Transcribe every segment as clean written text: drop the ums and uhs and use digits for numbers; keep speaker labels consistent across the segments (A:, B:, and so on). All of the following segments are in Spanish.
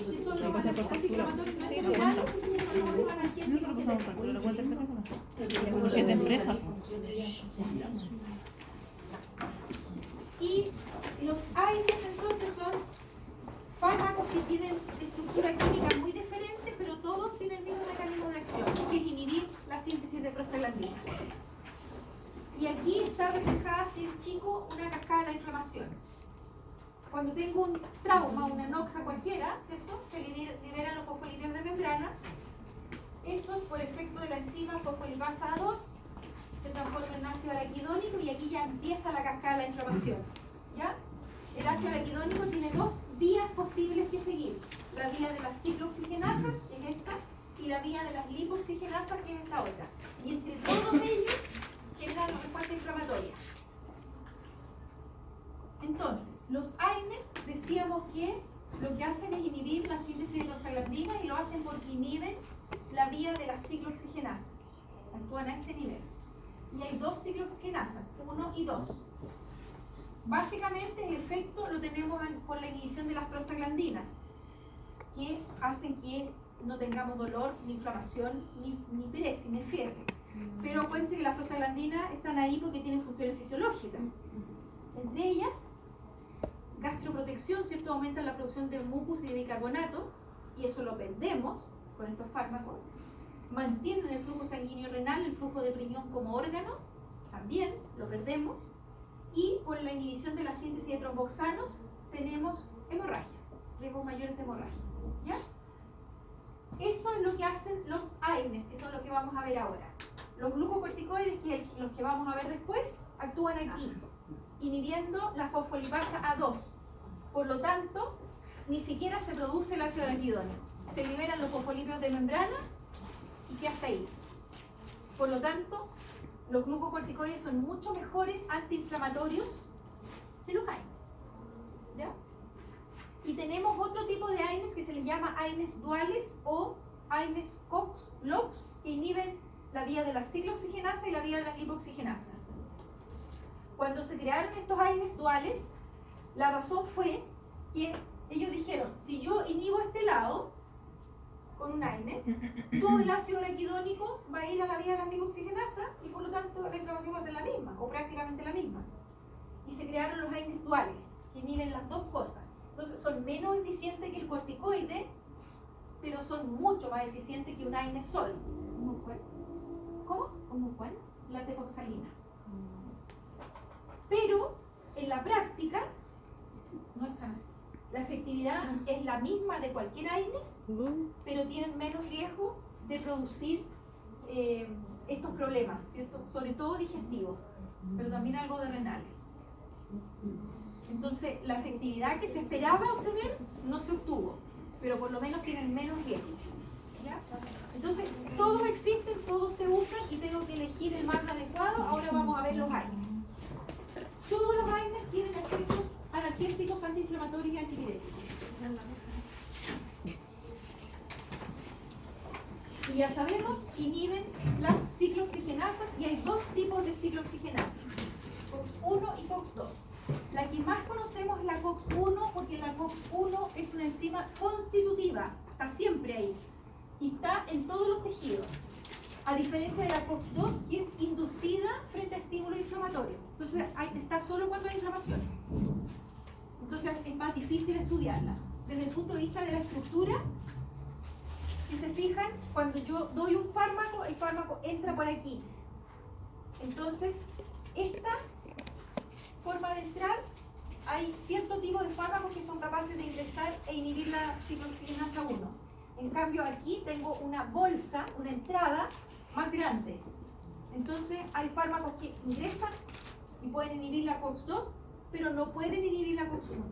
A: que son los antiinflamatorios no esteroidales, y son los analgésicos que tenemos.
B: ¿Qué de empresa?
A: Y los AINES entonces son fármacos que tienen estructura química muy diferente, pero todos tienen el mismo mecanismo de acción, que es inhibir la síntesis de prostaglandina. Y aquí está reflejada así en chico una cascada de inflamación. Cuando tengo un trauma, una noxa cualquiera, ¿cierto? Se liberan los fosfolípidos de membrana. Estos, por efecto de la enzima fosfolipasa A2, se transforman en ácido araquidónico y aquí ya empieza la cascada de la inflamación. ¿Ya? El ácido araquidónico tiene dos vías posibles que seguir. La vía de las ciclooxigenasas, que es esta, y la vía de las lipoxigenasas, que es esta otra. Y entre todos ellos generan respuesta inflamatoria. Entonces, los AINES decíamos que lo que hacen es inhibir la síntesis de prostaglandina y lo hacen porque inhiben la vía de las ciclooxigenasas. Actúan a este nivel. Y hay dos ciclooxigenasas, 1 y 2. Básicamente el efecto lo tenemos con la inhibición de las prostaglandinas, que hacen que no tengamos dolor, ni inflamación, ni pirexis, ni fiebre. Pero acuérdense que las prostaglandinas están ahí porque tienen funciones fisiológicas. Entre ellas, gastroprotección, ¿cierto? Aumentan la producción de mucus y de bicarbonato, y eso lo perdemos con estos fármacos. Mantienen el flujo sanguíneo renal, el flujo de riñón como órgano, también lo perdemos. Y por la inhibición de la síntesis de tromboxanos tenemos hemorragias, riesgos mayores de hemorragia. ¿Ya? Eso es lo que hacen los AINES, que son los que vamos a ver ahora. Los glucocorticoides, que los que vamos a ver después, actúan aquí, inhibiendo la fosfolipasa A2. Por lo tanto, ni siquiera se produce el ácido araquidónico. Se liberan los fosfolípidos de membrana y queda hasta ahí. Por lo tanto, los glucocorticoides son mucho mejores antiinflamatorios que los AINES. ¿Ya? Y tenemos otro tipo de AINES que se les llama AINES duales o AINES COX-LOX, que inhiben la vía de la ciclooxigenasa y la vía de la lipoxigenasa. Cuando se crearon estos AINES duales, la razón fue que ellos dijeron, si yo inhibo este lado con un AINES, todo el ácido araquidónico va a ir a la vía de la lipoxigenasa y por lo tanto la inflamación va a ser la misma, o prácticamente la misma. Y se crearon los AINES duales, que inhiben las dos cosas. Entonces son menos eficientes que el corticoide, pero son mucho más eficientes que un AINES solo.
C: ¿Cómo cuál?
A: ¿Cómo?
C: ¿Cómo cuál?
A: La tepoxalina. Pero en la práctica no es tan así. La efectividad es la misma de cualquier AINES, pero tienen menos riesgo de producir estos problemas, ¿cierto? Sobre todo digestivos, pero también algo de renales. Entonces, la efectividad que se esperaba obtener no se obtuvo, pero por lo menos tienen menos riesgo. ¿Ya? Entonces, todos existen, todos se usan y tengo que elegir el más adecuado. Ahora vamos a ver los AINES. Todos los AINES tienen efectos analgésicos, antiinflamatorios y antipiréticos. Y ya sabemos, inhiben las ciclooxigenasas y hay dos tipos de ciclooxigenasas, COX-1 y COX-2. La que más conocemos es la COX-1 porque la COX-1 es una enzima constitutiva, está siempre ahí y está en todos los tejidos. A diferencia de la COX-2 que es inducida frente a estímulo inflamatorio. Entonces está solo cuando hay inflamación. Entonces es más difícil estudiarla. Desde el punto de vista de la estructura, si se fijan, cuando yo doy un fármaco, el fármaco entra por aquí. Entonces, esta forma de entrar, hay cierto tipo de fármacos que son capaces de ingresar e inhibir la ciclooxigenasa 1. En cambio, aquí tengo una bolsa, una entrada más grande. Entonces, hay fármacos que ingresan y pueden inhibir la COX-2, pero no pueden inhibir la COX-1.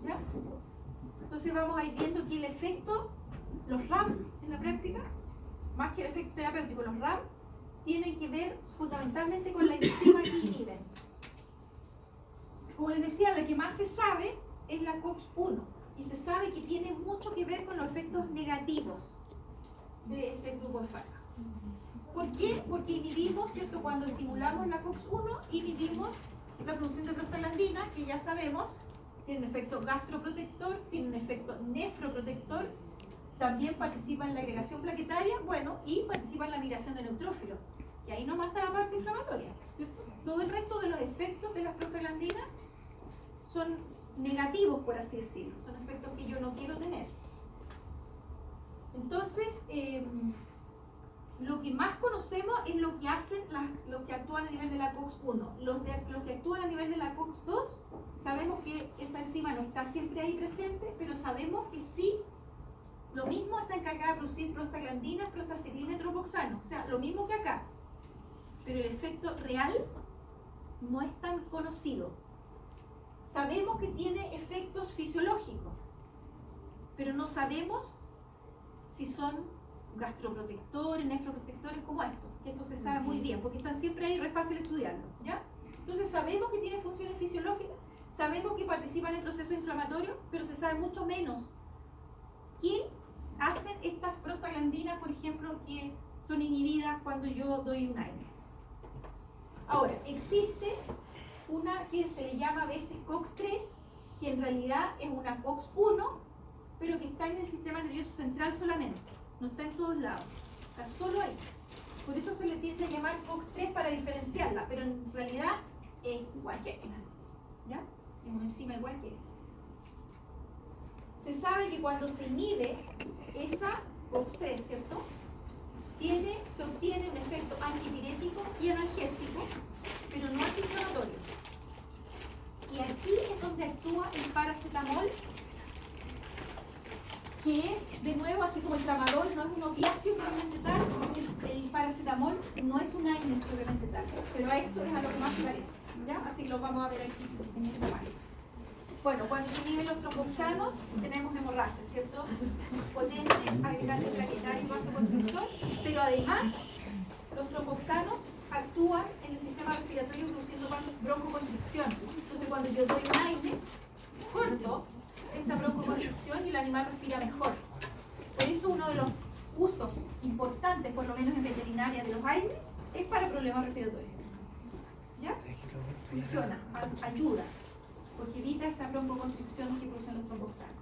A: ¿Ya? Entonces, vamos a ir viendo que el efecto, los RAM en la práctica, más que el efecto terapéutico, los RAM tienen que ver fundamentalmente con la enzima que inhiben. Como les decía, la que más se sabe es la COX-1 y se sabe que tiene mucho que ver con los efectos negativos de este grupo de fármacos. ¿Por qué? Porque inhibimos, ¿cierto? Cuando estimulamos la COX-1, inhibimos la producción de prostaglandina, que ya sabemos tiene un efecto gastroprotector, tiene un efecto nefroprotector, también participa en la agregación plaquetaria, bueno, y participa en la migración de neutrófilos. Y ahí nomás está la parte inflamatoria, ¿cierto? Todo el resto de los efectos de las prostaglandinas son negativos, por así decirlo, son efectos que yo no quiero tener. Entonces, lo que más conocemos es lo que hacen los que actúan a nivel de la COX-1. Los que actúan a nivel de la COX-2, sabemos que esa enzima no está siempre ahí presente, pero sabemos que sí, lo mismo está encargada de producir prostaglandinas, prostaciclina y tropoxano. O sea, lo mismo que acá. Pero el efecto real no es tan conocido. Sabemos que tiene efectos fisiológicos, pero no sabemos si son gastroprotectores, nefroprotectores como estos, que esto se sabe muy bien, porque están siempre ahí, re fácil estudiarlo, ¿ya? Entonces sabemos que tienen funciones fisiológicas, sabemos que participan en procesos inflamatorios, pero se sabe mucho menos qué hacen estas prostaglandinas, por ejemplo, que son inhibidas cuando yo doy un AINES. Ahora, existe una que se le llama a veces COX-3, que en realidad es una COX-1, pero que está en el sistema nervioso central solamente, no está en todos lados, está solo ahí. Por eso se le tiende a llamar COX-3 para diferenciarla, pero en realidad es igual que esta, ¿ya? Es una enzima igual que esa. Se sabe que cuando se inhibe esa COX-3, ¿cierto? Se obtiene un efecto antipirético y analgésico, pero no antiinflamatorio. Y aquí es donde actúa el paracetamol, que es, de nuevo, así como el tramadol no es un opiáceo propiamente tal, el paracetamol no es un AINES propiamente tal, pero a esto es a lo que más se parece, ¿ya? Así que lo vamos a ver aquí en esta parte. Bueno, cuando se inhiben los tromboxanos, tenemos hemorragia, ¿cierto? Potente, agregante plaquetario y vasoconstrictor, pero además, los tromboxanos actúan en el sistema respiratorio produciendo broncoconstricción. Entonces, cuando yo doy un AINES, corto esta broncoconstricción y el animal respira mejor. Por eso uno de los usos importantes, por lo menos en veterinaria, de los AINES es para problemas respiratorios. ¿Ya? Funciona, ayuda, porque evita esta broncoconstricción que producen los tromboxanos.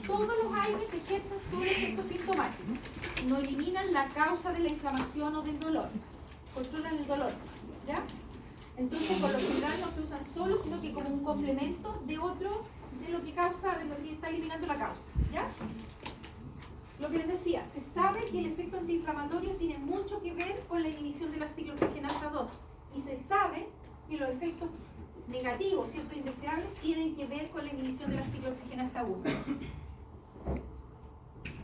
A: Todos los AINES ejercen solo efectos sintomáticos, no eliminan la causa de la inflamación o del dolor, controlan el dolor, ¿ya? Entonces, por lo general no se usan solo, sino que como un complemento de otro, de lo que causa, de lo que está eliminando la causa, ¿ya? Lo que les decía, se sabe que el efecto antiinflamatorio tiene mucho que ver con la inhibición de la ciclooxigenasa 2 y se sabe que los efectos negativos, ¿cierto? Indeseables, tienen que ver con la inhibición de la ciclooxigenasa 1.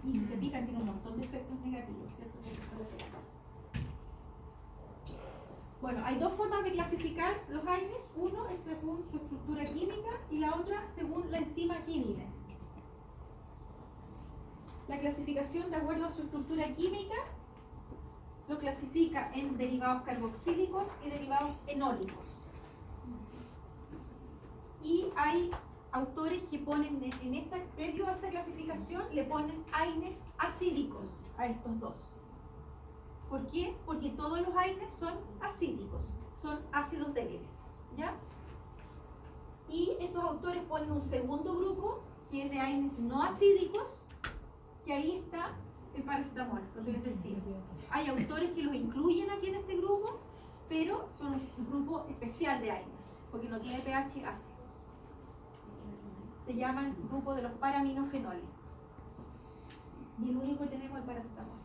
A: Y si se fijan, tiene un montón de efectos negativos, ¿cierto? Bueno, hay dos formas de clasificar los AINES. Uno es según su estructura química y la otra según la enzima que inhibe. La clasificación de acuerdo a su estructura química lo clasifica en derivados carboxílicos y derivados enólicos. Y hay autores que ponen previo a esta clasificación, le ponen AINES acídicos a estos dos. ¿Por qué? Porque todos los AINES son acídicos, son ácidos débiles, ¿ya? Y esos autores ponen un segundo grupo, que es de AINES no acídicos, que ahí está el paracetamol, lo que les decía. Hay autores que los incluyen aquí en este grupo, pero son un grupo especial de AINES, porque no tiene pH ácido. Se llama el grupo de los paraminofenoles. Y el único que tenemos es el paracetamol.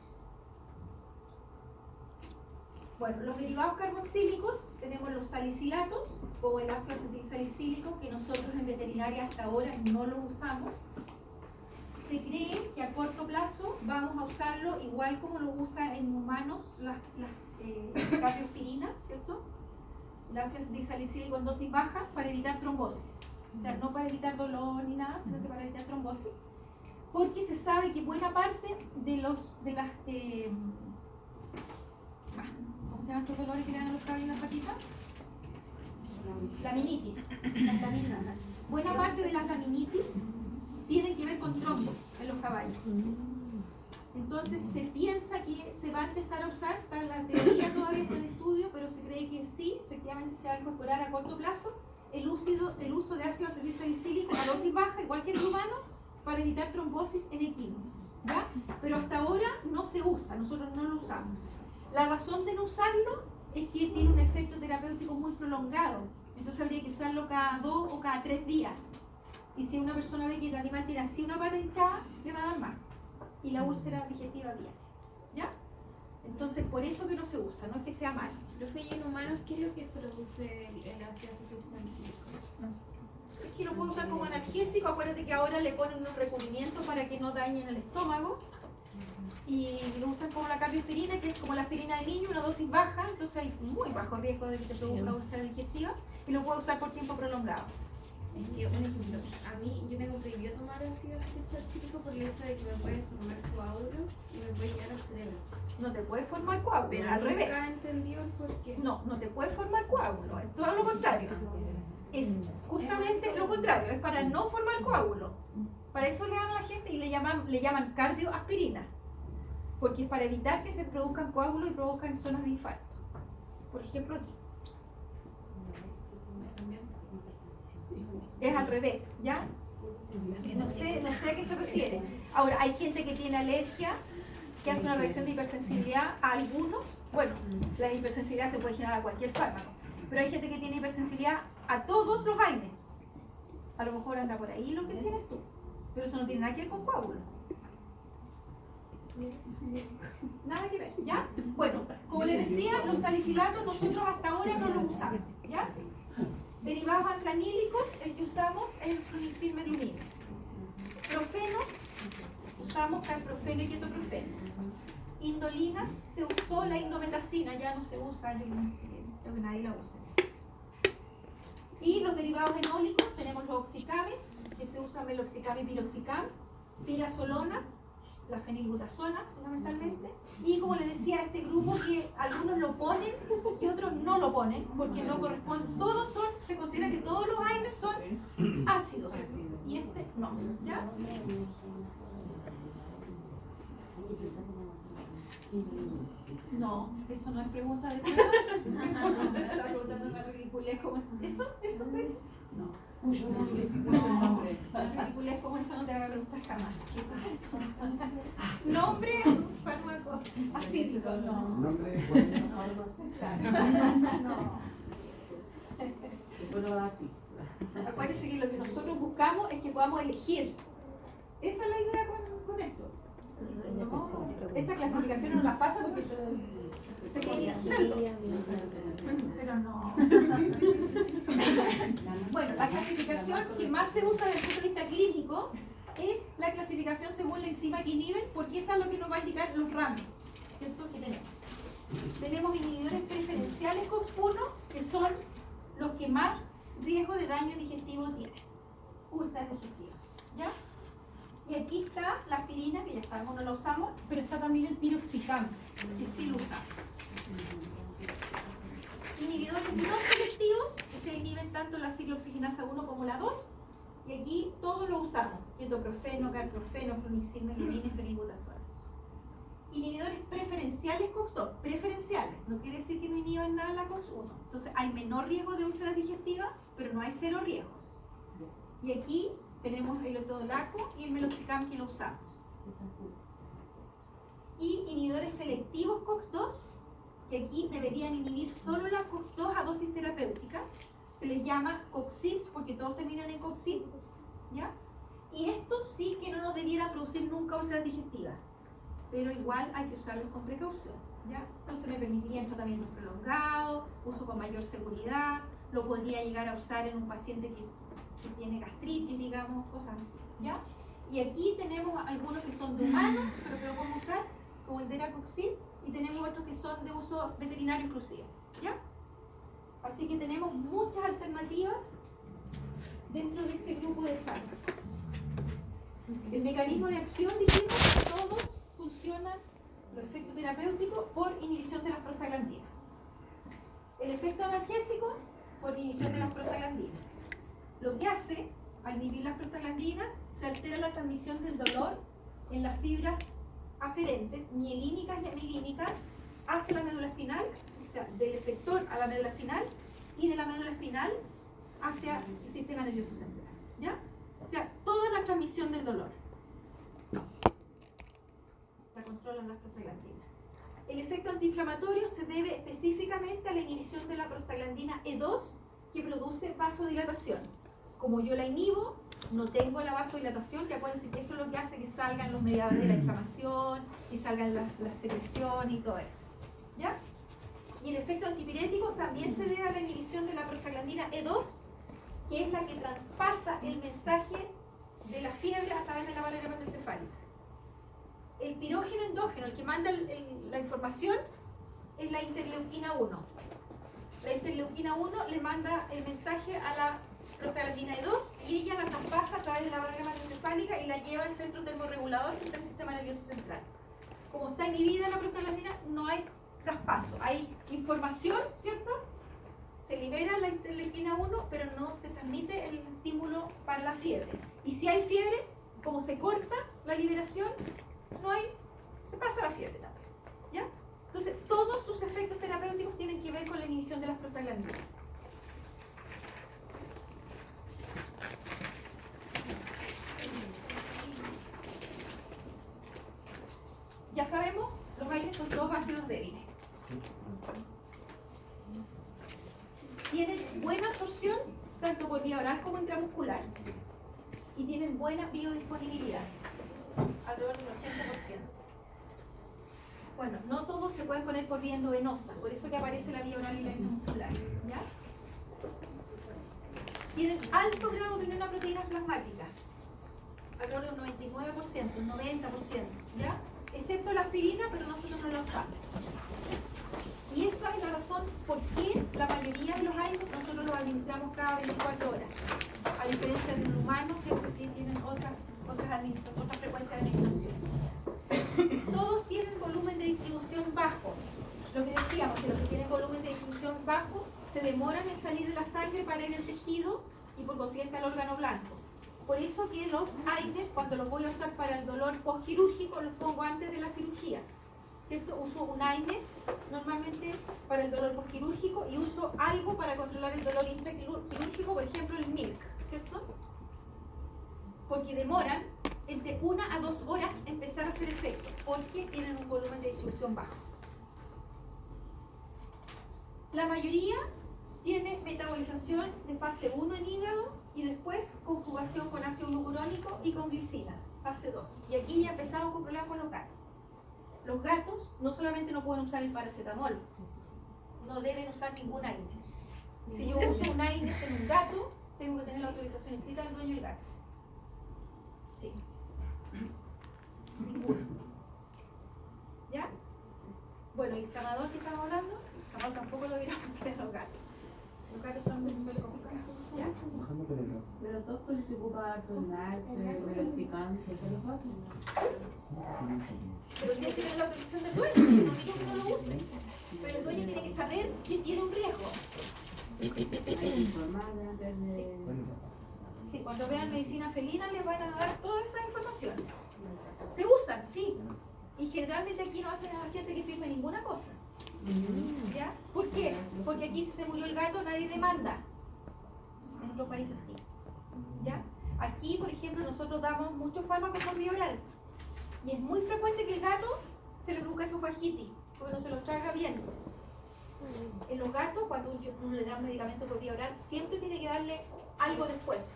A: Bueno, los derivados carboxílicos, tenemos los salicilatos, como el ácido acetilsalicílico, que nosotros en veterinaria hasta ahora no lo usamos. Se cree que a corto plazo vamos a usarlo igual como lo usa en humanos la cardioaspirina, ¿cierto? El ácido acetilsalicílico en dosis baja para evitar trombosis. O sea, no para evitar dolor ni nada, sino que para evitar trombosis. Porque se sabe que buena parte de las ¿cómo se llaman estos dolores que le dan a los caballos en las patitas? Laminitis. Las laminitis. Buena parte de las laminitis tienen que ver con trombos en los caballos. Entonces se piensa que se va a empezar a usar, está la teoría todavía está en estudio, pero se cree que sí, efectivamente se va a incorporar a corto plazo el uso de ácido acetilsalicílico a dosis baja, igual que en el humano, para evitar trombosis en equinos, ¿ya? Pero hasta ahora no se usa, nosotros no lo usamos. La razón de no usarlo es que tiene un efecto terapéutico muy prolongado, entonces habría que usarlo cada 2 o cada 3 días. Y si una persona ve que el animal tiene así una pata hinchada, le va a dar más. Y la úlcera digestiva bien, ¿ya? Entonces, por eso que no se usa, no es que sea malo.
B: Profe, ¿y en humanos qué es lo que produce el ácido acetilsalicílico?
A: Es que lo puedo usar como analgésico, acuérdate que ahora le ponen un recubrimiento para que no dañen el estómago. Y lo usan como la cardioaspirina, que es como la aspirina de niño, una dosis baja, entonces hay muy bajo riesgo de que te produzca úlcera digestiva, y lo puedo usar por tiempo prolongado.
B: Es que, un ejemplo, a mí yo tengo prohibido tomar ácido acetilsalicílico por el hecho de que me puede formar coágulos y me puede llegar al cerebro.
A: No te puede formar coágulo,
B: Pero
A: al revés.
B: nunca he entendido el por qué.
A: No, no te puede formar coágulo, es todo lo contrario. Es justamente lo contrario, es para no formar coágulo. Para eso le dan a la gente y le llaman cardioaspirina, porque es para evitar que se produzcan coágulos y produzcan zonas de infarto. Por ejemplo, aquí. Es al revés, ¿ya? No sé a qué se refiere. Ahora, hay gente que tiene alergia, que hace una reacción de hipersensibilidad a algunos. Bueno, la hipersensibilidad se puede generar a cualquier fármaco, pero hay gente que tiene hipersensibilidad a todos los AINES. A lo mejor anda por ahí lo que tienes tú, pero eso no tiene nada que ver con coágulo. Nada que ver, ¿ya? Bueno, como les decía, los salicilatos nosotros hasta ahora no los usamos, ¿ya? Derivados antranílicos, el que usamos es el fluoxilmerlumina. Profenos, usamos carprofeno y ketoprofeno. Indolinas, se usó la indometacina, ya no se usa, yo no sé, creo que nadie la usa. Y los derivados enólicos, tenemos los oxicames, que se usa meloxicam y piloxicam, pirazolonas, la fenilbutasona fundamentalmente, y como les decía, este grupo que algunos lo ponen y otros no lo ponen, porque no corresponde, se considera que todos los AINES son ácidos, y este no, ¿ya? No, eso no es pregunta de prueba. Está preguntando una ridiculez como ¿eso te dices? No. Ridiculez como eso no te haga preguntas jamás. Nombre, fármaco, acídico, no.
C: Nombre,
A: No. Acuérdense que lo que nosotros buscamos es que podamos elegir. Esa es la idea con esto. No, esta clasificación no las pasa porque te quería hacerlo. Pero no. Bueno, la clasificación que más se usa desde el punto de vista clínico es la clasificación según la enzima que inhiben, porque esa es lo que nos va a indicar los ramos, ¿cierto? Que tenemos. Tenemos inhibidores preferenciales COX-1, que son los que más riesgo de daño digestivo tienen. Úlceras digestivas, ¿ya? Y aquí está la aspirina, que ya sabemos no la usamos, pero está también el piroxicam, que sí lo usamos. Inhibidores no selectivos, que se inhiben tanto la ciclooxigenasa 1 como la 2, y aquí todos lo usamos: ketoprofeno, carprofeno, fluoxilmerlumina y fenilbutasona. Inhibidores preferenciales COX-2, preferenciales, no quiere decir que no inhiban nada la COX-1. Entonces hay menor riesgo de úlceras digestivas, pero no hay cero riesgos. Y aquí tenemos el etodolaco y el meloxicam que lo usamos. Y inhibidores selectivos COX-2, que aquí deberían inhibir solo la COX-2 a dosis terapéutica. Se les llama COXIPs porque todos terminan en COXIP, ¿ya? Y estos sí que no nos debieran producir nunca úlceras digestivas, pero igual hay que usarlos con precaución, ¿ya? Entonces me permitirían tratamientos prolongados, uso con mayor seguridad, lo podría llegar a usar en un paciente que tiene gastritis, digamos, cosas así, ¿ya? Y aquí tenemos algunos que son de humanos, pero que lo podemos usar, como el Deracoxib, y tenemos otros que son de uso veterinario exclusivo, ¿ya? Así que tenemos muchas alternativas dentro de este grupo de fármacos. El mecanismo de acción, dijimos, que todos funcionan, los efectos terapéuticos, por inhibición de las prostaglandinas. El efecto analgésico, por inhibición de las prostaglandinas. Lo que hace, al inhibir las prostaglandinas, se altera la transmisión del dolor en las fibras aferentes, mielínicas y amilínicas, hacia la médula espinal, o sea, del efector a la médula espinal, y de la médula espinal hacia el sistema nervioso central, ¿ya? O sea, toda la transmisión del dolor la controlan las prostaglandinas. El efecto antiinflamatorio se debe específicamente a la inhibición de la prostaglandina E2 que produce vasodilatación. Como yo la inhibo, no tengo la vasodilatación, que acuérdense que eso es lo que hace que salgan los mediadores de la inflamación y salgan las secreciones y todo eso, ¿ya? Y el efecto antipirético también se debe a la inhibición de la prostaglandina E2, que es la que traspasa el mensaje de la fiebre a través de la barrera hematoencefálica. El pirógeno endógeno, el que manda la información, es la interleuquina 1. La interleuquina 1 le manda el mensaje a la prostaglandina E2 y ella la traspasa a través de la barrera hematoencefálica y la lleva al centro termorregulador que está en el sistema nervioso central. Como está inhibida la prostaglandina, no hay traspaso, hay información, ¿cierto? Se libera la interleuquina 1, pero no se transmite el estímulo para la fiebre. Y si hay fiebre, como se corta la liberación, no hay, se pasa la fiebre también, ¿ya? Entonces, todos sus efectos terapéuticos tienen que ver con la inhibición de las prostaglandinas. Ya sabemos, los AINES son dos ácidos débiles. Tienen buena absorción, tanto por vía oral como intramuscular, y tienen buena biodisponibilidad, alrededor del 80%. Bueno, no todos se pueden poner por vía endovenosa, por eso que aparece la vía oral y la intramuscular, ¿ya? Tienen alto grado de una proteína plasmática, alrededor de un 99%, un 90%, ¿ya? Excepto la aspirina, pero nosotros no la usamos. Y esa es la razón por qué la mayoría de los AINES nosotros los administramos cada 24 horas. A diferencia de un humano, siempre tienen otras frecuencias de administración. Todos tienen volumen de distribución bajo. Lo que decíamos, que los que tienen volumen de distribución bajo se demoran en salir de la sangre para ir al tejido y por consiguiente al órgano blanco. Por eso que los AINES, cuando los voy a usar para el dolor postquirúrgico, los pongo antes de la cirugía, ¿cierto? Uso un AINES normalmente para el dolor postquirúrgico y uso algo para controlar el dolor intraquirúrgico, por ejemplo el MILK, ¿cierto? Porque demoran entre 1 a 2 horas empezar a hacer efecto, porque tienen un volumen de distribución bajo. La mayoría tiene metabolización de fase 1 en hígado y después conjugación con ácido glucurónico y con glicina, fase 2. Y aquí ya empezamos con problemas con los gatos. Los gatos no solamente no pueden usar el paracetamol, no deben usar ningún AINES. Si yo uso un AINES en un gato, tengo que tener la autorización escrita del dueño del gato. Sí. Ninguno. ¿Ya? Bueno, el inflamador que estamos hablando, el inflamador tampoco lo deberíamos usar en los gatos. Los gatos son muy complicados. ¿Ya?
C: Pero todos se ocupa harto el lácteo, el picante,
A: Pero tiene que tener la autorización del dueño, no digo que no lo use. Pero el dueño tiene que saber que tiene un riesgo. Sí, cuando vean medicina felina les van a dar toda esa información. Se usan, sí. Y generalmente aquí no hacen a la gente que firme ninguna cosa. ¿Ya? ¿Por qué? Porque aquí si se murió el gato nadie demanda. En otros países sí. ¿Ya? Aquí, por ejemplo, nosotros damos muchos fármacos por vía oral. Y es muy frecuente que el gato se le produzca esofagitis, porque no se los traga bien. En los gatos, cuando uno le da un medicamento por vía oral, siempre tiene que darle algo después.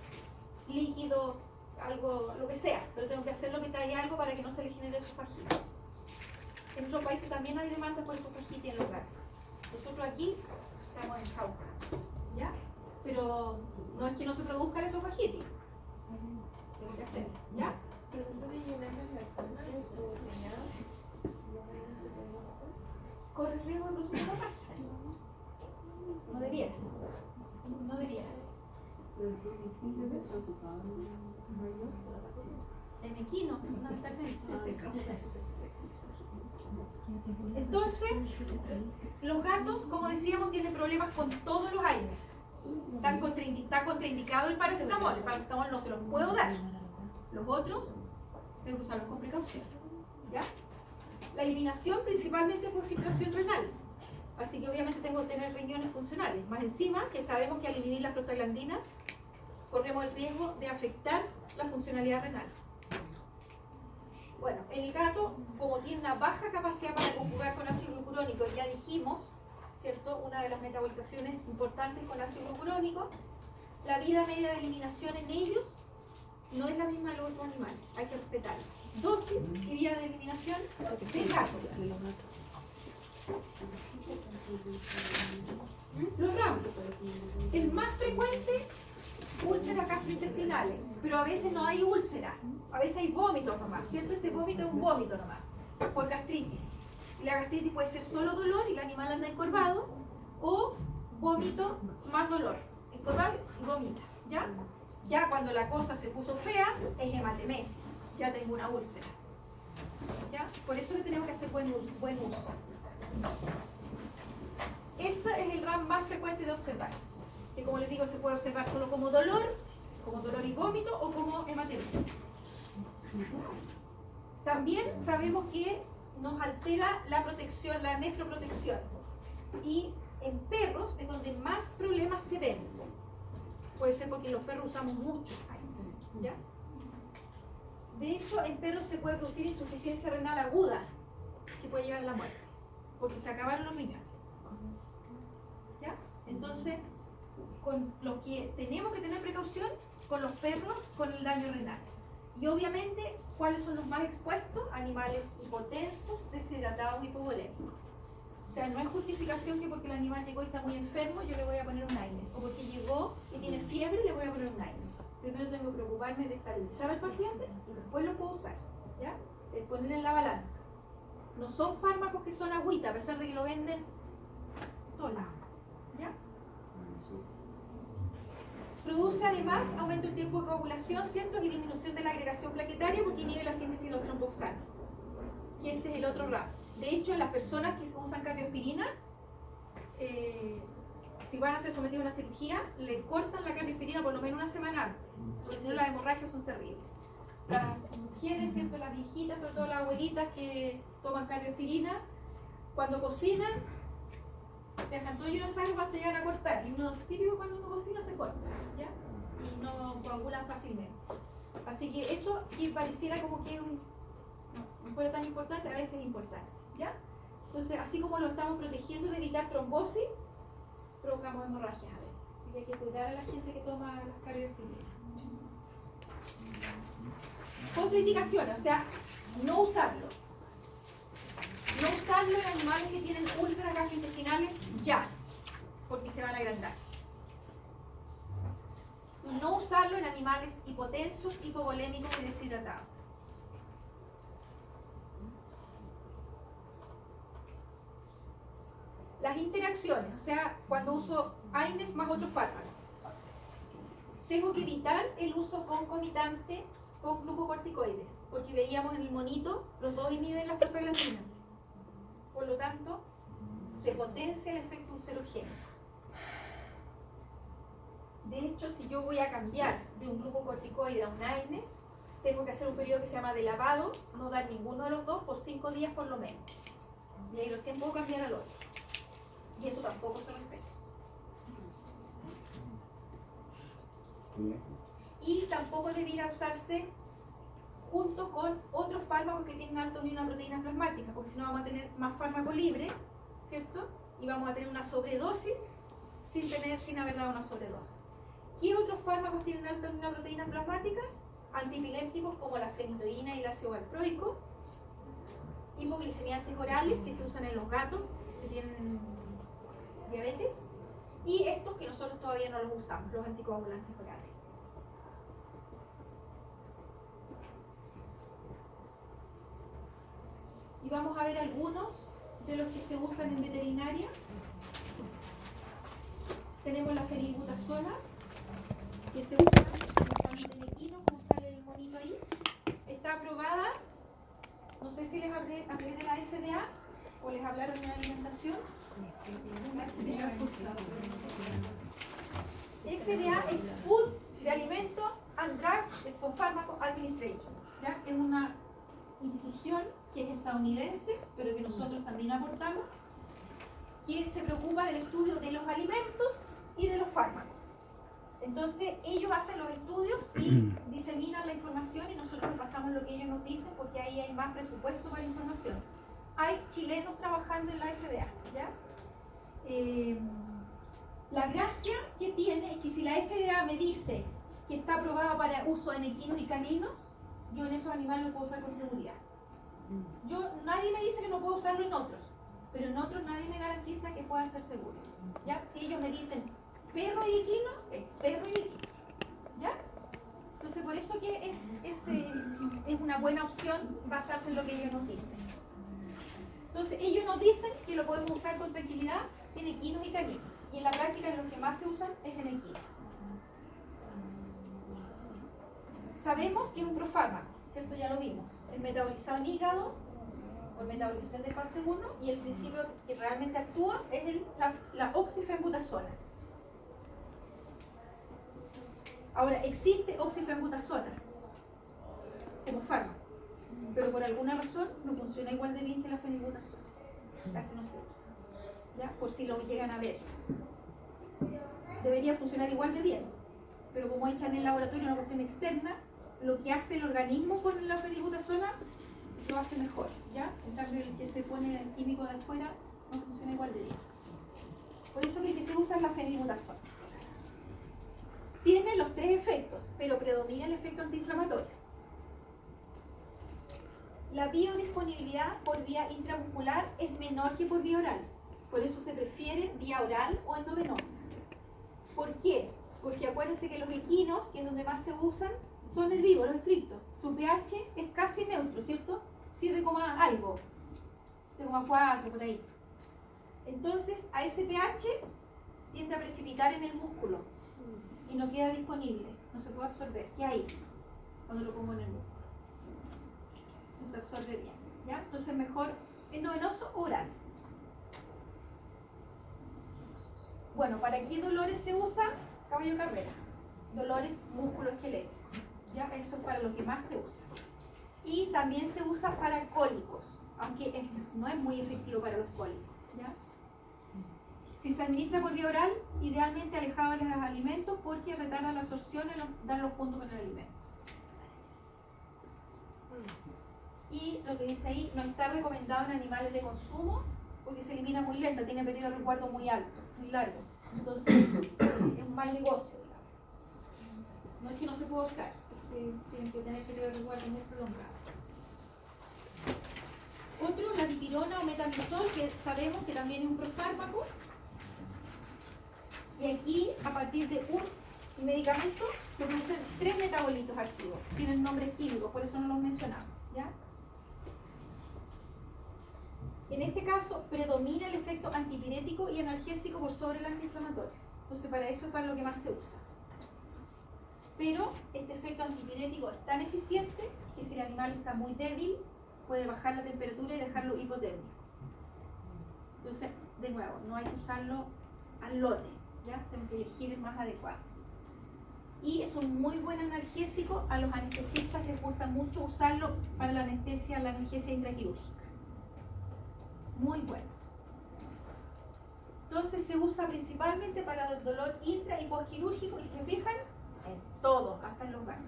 A: Líquido, algo, lo que sea. Pero tengo que hacer lo que trae algo para que no se le genere esofagitis. En otros países también hay demanda por esofagitis en los gatos. Nosotros aquí estamos en Jauja, ¿ya? Pero no es que no se produzca la esofagitis. Tengo que hacerlo, ¿ya?
B: Pero eso de llenar las lacunas o llenar,
A: Corre riesgo de producir hemorragia. No debieras. No debieras. En equino, fundamentalmente. Entonces, los gatos, como decíamos, tienen problemas con todos los AINES. Está contraindicado el paracetamol. El paracetamol no se los puedo dar. Los otros, tengo que usarlos con precaución. ¿Ya? La eliminación principalmente por filtración renal. Así que obviamente tengo que tener riñones funcionales. Más encima, que sabemos que al inhibir las prostaglandinas corremos el riesgo de afectar la funcionalidad renal. Bueno, el gato, como tiene una baja capacidad para conjugar con ácido glucurónico, ya dijimos, ¿cierto? Una de las metabolizaciones importantes con ácido glucurónico, la vida media de eliminación en ellos no es la misma de los otros animales, hay que respetarla. Dosis y vía de eliminación de gas. Los ramos. El más frecuente, úlceras gastrointestinales, pero a veces no hay úlcera, a veces hay vómitos nomás, ¿cierto? Este vómito es un vómito nomás, por gastritis. Y la gastritis puede ser solo dolor y el animal anda encorvado, o vómito más dolor, encorvado y vomita, ¿ya? Ya cuando la cosa se puso fea, es hematemesis, ya tengo una úlcera, ¿ya? Por eso que tenemos que hacer buen uso. Ese es el RAM más frecuente de observar, que como les digo se puede observar solo como dolor y vómito o como hematemesis. También sabemos que nos altera la protección, la nefroprotección, y en perros es donde más problemas se ven. Puede ser porque los perros usamos mucho, ¿ya? De hecho, en perros se puede producir insuficiencia renal aguda que puede llevar a la muerte, porque se acabaron los riñones. ¿Ya? Entonces, con los que tenemos que tener precaución, con los perros, con el daño renal. Y obviamente, ¿cuáles son los más expuestos? Animales hipotensos, deshidratados, hipovolémicos. O sea, no es justificación que porque el animal llegó y está muy enfermo, yo le voy a poner un AINES. O porque llegó y tiene fiebre, le voy a poner un AINES. Primero tengo que preocuparme de estabilizar al paciente y después lo puedo usar. ¿Ya? El poner en la balanza. No son fármacos que son agüita, a pesar de que lo venden todo lado. ¿Ya? Produce además aumento del tiempo de coagulación, ¿cierto? Y disminución de la agregación plaquetaria porque inhibe la síntesis de los tromboxanos. Y este es el otro RAP. De hecho, en las personas que usan cardioaspirina, si van a ser sometidos a una cirugía, le cortan la cardioaspirina por lo menos una semana antes, porque si no las hemorragias son terribles. Las mujeres, ¿cierto? Las viejitas, sobre todo las abuelitas que toman cardioaspirina, cuando cocinan, dejan todo lleno de sangre para se llegan a cortar. Y uno típico cuando uno cocina se corta, ¿ya? Y no coagulan fácilmente. Así que eso que pareciera como que no fuera tan importante, a veces es importante, ¿ya? Entonces, así como lo estamos protegiendo de evitar trombosis, provocamos hemorragias a veces. Así que hay que cuidar a la gente que toma las cardioaspirinas. Contraindicaciones, o sea, no usarlo. No usarlo en animales que tienen úlceras gastrointestinales ya, porque se van a agrandar. Y no usarlo en animales hipotensos, hipovolémicos y deshidratados. Las interacciones, o sea, cuando uso AINES más otro fármaco. Tengo que evitar el uso concomitante con glucocorticoides, porque veíamos en el monito, los dos inhiben las prostaglandinas. Por lo tanto, se potencia el efecto ulcerogénico. De hecho, si yo voy a cambiar de un glucocorticoide a un AINES, tengo que hacer un periodo que se llama de lavado, no dar ninguno de los dos por 5 días por lo menos. Y ahí recién puedo cambiar al otro. Y eso tampoco se respeta. Y tampoco debiera usarse junto con otros fármacos que tienen alto nivel de proteínas plasmáticas, porque si no vamos a tener más fármaco libre, ¿cierto? Y vamos a tener una sobredosis sin haber dado una sobredosis. ¿Qué otros fármacos tienen alto nivel de proteínas plasmáticas? Antiepilépticos como la fenitoína y el ácido valproico, hipoglicemiantes orales que se usan en los gatos que tienen diabetes, y estos que nosotros todavía no los usamos, los anticoagulantes orales. Y vamos a ver algunos de los que se usan en veterinaria. Tenemos la fenilbutasona, que se usa en el tenequino, como sale el monito ahí. Está aprobada, no sé si les hablé de la FDA o les hablaron de la alimentación. FDA es Food de Alimento and Drug, son fármacos Administration, ¿ya? Es una institución que es estadounidense, pero que nosotros también aportamos, que se preocupa del estudio de los alimentos y de los fármacos. Entonces, ellos hacen los estudios y diseminan la información y nosotros les pasamos lo que ellos nos dicen porque ahí hay más presupuesto para información. Hay chilenos trabajando en la FDA, ¿ya? La gracia que tiene es que si la FDA me dice que está aprobada para uso en equinos y caninos, yo en esos animales lo puedo usar con seguridad. Nadie me dice que no puedo usarlo en otros, pero en otros nadie me garantiza que pueda ser seguro, ¿ya? Si ellos me dicen perro y equino, es perro y equino, ¿ya? Entonces por eso que es una buena opción basarse en lo que ellos nos dicen. Entonces ellos nos dicen que lo podemos usar con tranquilidad en equinos y caninos, y en la práctica en los que más se usan es en equinos. Sabemos que es un profármaco, ¿cierto? Ya lo vimos. Es metabolizado en hígado por metabolización de fase 1 y el principio que realmente actúa es la oxifenbutazona. Ahora, existe oxifenbutazona como fármaco, pero por alguna razón no funciona igual de bien que la fenilbutazona. Casi no se usa, ¿ya? Por si lo llegan a ver. Debería funcionar igual de bien, pero como echan en el laboratorio una cuestión externa, lo que hace el organismo con la fenilbutazona lo hace mejor, ¿ya? En cambio, el que se pone químico de afuera no funciona igual de bien. Por eso que el que se usa es la fenilbutazona. Tiene los tres efectos, pero predomina el efecto antiinflamatorio. La biodisponibilidad por vía intramuscular es menor que por vía oral. Por eso se prefiere vía oral o endovenosa. ¿Por qué? Porque acuérdense que los equinos, que es donde más se usan, son herbívoros estrictos. Su pH es casi neutro, ¿cierto? 7, algo. 7,4 por ahí. Entonces, a ese pH tiende a precipitar en el músculo y no queda disponible, no se puede absorber. ¿Qué hay cuando lo pongo en el músculo? No se absorbe bien, ¿ya? Entonces mejor endovenoso o oral. Bueno, ¿para qué dolores se usa caballo carrera? Dolores musculoesqueléticos, ¿ya? Eso es para lo que más se usa. Y también se usa para cólicos, aunque no es muy efectivo para los cólicos, ¿ya? Si se administra por vía oral, idealmente alejado de los alimentos porque retarda la absorción al darlo junto con el alimento. Y lo que dice ahí, no está recomendado en animales de consumo porque se elimina muy lenta, tiene periodo de resguardo muy alto, muy largo. Entonces, es un mal negocio, digamos. No es que no se pueda usar, tienen que tener periodo de resguardo muy prolongado. Otro, la dipirona o metamizol, que sabemos que también es un profármaco. Y aquí, a partir de un medicamento, se producen 3 metabolitos activos. Tienen nombres químicos, por eso no los mencionamos, ¿ya? En este caso, predomina el efecto antipirético y analgésico por sobre el antiinflamatorio. Entonces, para eso es para lo que más se usa. Pero este efecto antipirético es tan eficiente que si el animal está muy débil, puede bajar la temperatura y dejarlo hipotérmico. Entonces, de nuevo, no hay que usarlo al lote, ¿ya? Tengo que elegir el más adecuado. Y es un muy buen analgésico. A los anestesistas les gusta mucho usarlo para la analgesia intraquirúrgica. Muy bueno. Entonces se usa principalmente para el dolor intra y postquirúrgico y se fijan en todo, hasta en los gatos.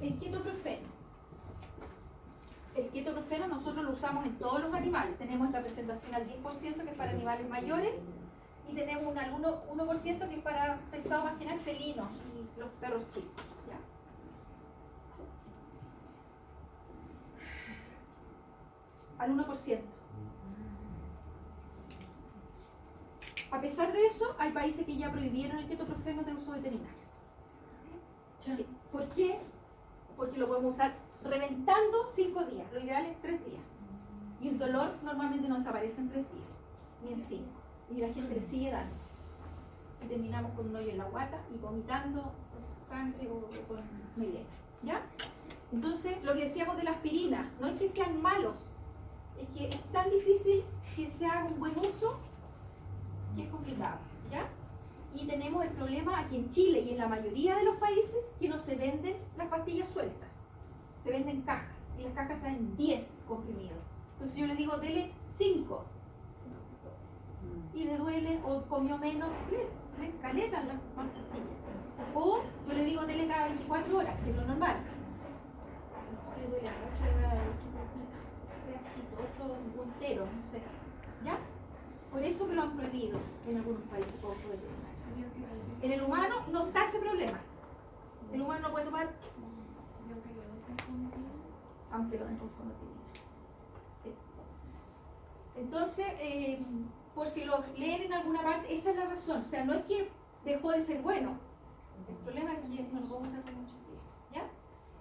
A: El ketoprofeno. El ketoprofeno nosotros lo usamos en todos los animales. Tenemos esta presentación al 10% que es para animales mayores y tenemos un 1% que es para pensado más que nada en felinos y los perros chicos. ¿Ya? Al 1%. A pesar de eso, hay países que ya prohibieron el ketoprofeno de uso veterinario. Sí. ¿Por qué? Porque lo podemos usar reventando 5 días. Lo ideal es 3 días. Y el dolor normalmente no desaparece en 3 días, ni en 5. Y la gente le sigue dando. Y terminamos con un hoyo en la guata y vomitando sangre o con melena. ¿Ya? Entonces, lo que decíamos de la aspirina, no es que sean malos, es que es tan difícil que se haga un buen uso que es complicado, ¿ya? Y tenemos el problema aquí en Chile y en la mayoría de los países que no se venden las pastillas sueltas, se venden cajas y las cajas traen 10 comprimidos. Entonces yo le digo, dele 5 y le duele o comió menos, le caletan las pastillas. O yo le digo, dele cada 24 horas, que es lo normal. Le duele mucho, le voy a dar 8 pedacitos, 8 enteros, no sé. ¿Ya? Por eso que lo han prohibido en algunos países por uso veterinario. En el humano no está ese problema. El humano no puede tomar, aunque lo den con somatidina. Sí. Entonces, por si lo leen en alguna parte, esa es la razón. O sea, no es que dejó de ser bueno. El problema es que no lo podemos usar por muchos días. ¿Ya?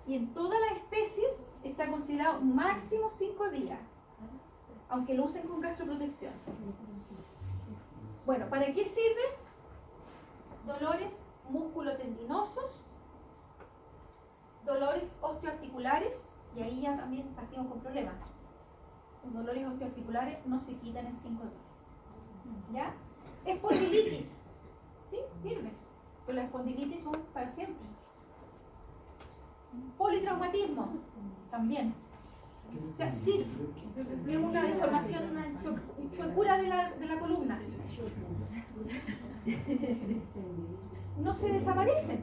A: Y en todas las especies está considerado máximo 5 días, aunque lo usen con gastroprotección. Bueno, ¿para qué sirve? Dolores musculotendinosos, dolores osteoarticulares, y ahí ya también partimos con problemas. Los dolores osteoarticulares no se quitan en 5 días. ¿Ya? Espondilitis, ¿sí? Sirve. Pero las espondilitis son para siempre. Politraumatismo, también. O sea, sirve. Es una deformación, una chuecura de la columna. No se desaparecen.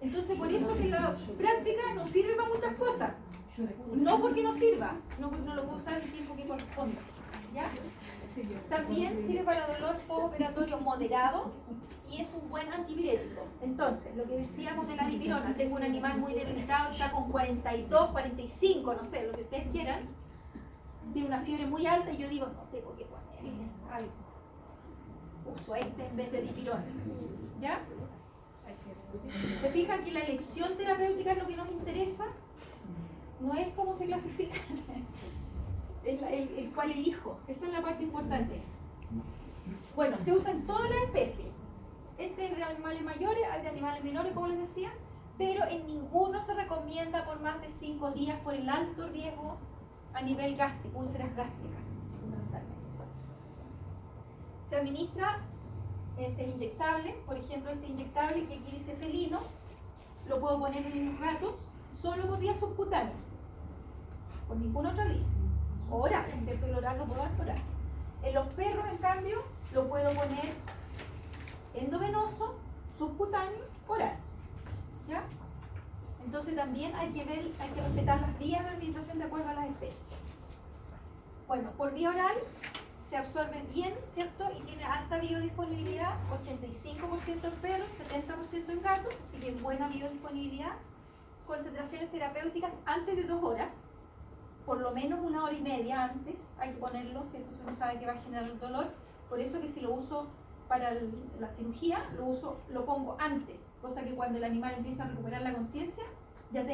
A: Entonces, por eso que la práctica nos sirve para muchas cosas. No porque no sirva, no porque no lo puedo usar el tiempo que corresponda. ¿Ya? También sirve para dolor postoperatorio moderado y es un buen antipirético. Entonces, lo que decíamos de la dipirona, tengo un animal muy debilitado, está con 42, 45, no sé, lo que ustedes quieran, tiene una fiebre muy alta y yo digo, no, tengo que ponerle algo. Uso este en vez de dipirona. ¿Ya? ¿Se fijan que la elección terapéutica es lo que nos interesa? No es cómo se clasifica, es el cual elijo. Esa es la parte importante. Bueno, se usa en todas las especies. Este es de animales mayores, hay de animales menores, como les decía, pero en ninguno se recomienda por más de 5 días por el alto riesgo a nivel gástrico, úlceras gástricas, fundamentalmente. Se administra inyectable, por ejemplo, este inyectable que aquí dice felino, lo puedo poner en los gatos solo por vía subcutánea, por ninguna otra vía. Oral, ¿cierto? El oral lo puedo dar oral. En los perros, en cambio, lo puedo poner endovenoso, subcutáneo, oral. ¿Ya? Entonces también hay que respetar las vías de administración de acuerdo a las especies. Bueno, por vía oral se absorbe bien, ¿cierto? Y tiene alta biodisponibilidad, 85% en perros, 70% en gatos, así que buena biodisponibilidad. Concentraciones terapéuticas antes de 2 horas, por lo menos 1 hora y media antes hay que ponerlo, ¿cierto? Si uno sabe que va a generar el dolor. Por eso que si lo uso para la cirugía, lo pongo antes, cosa que cuando el animal empieza a recuperar la conciencia, ya tenga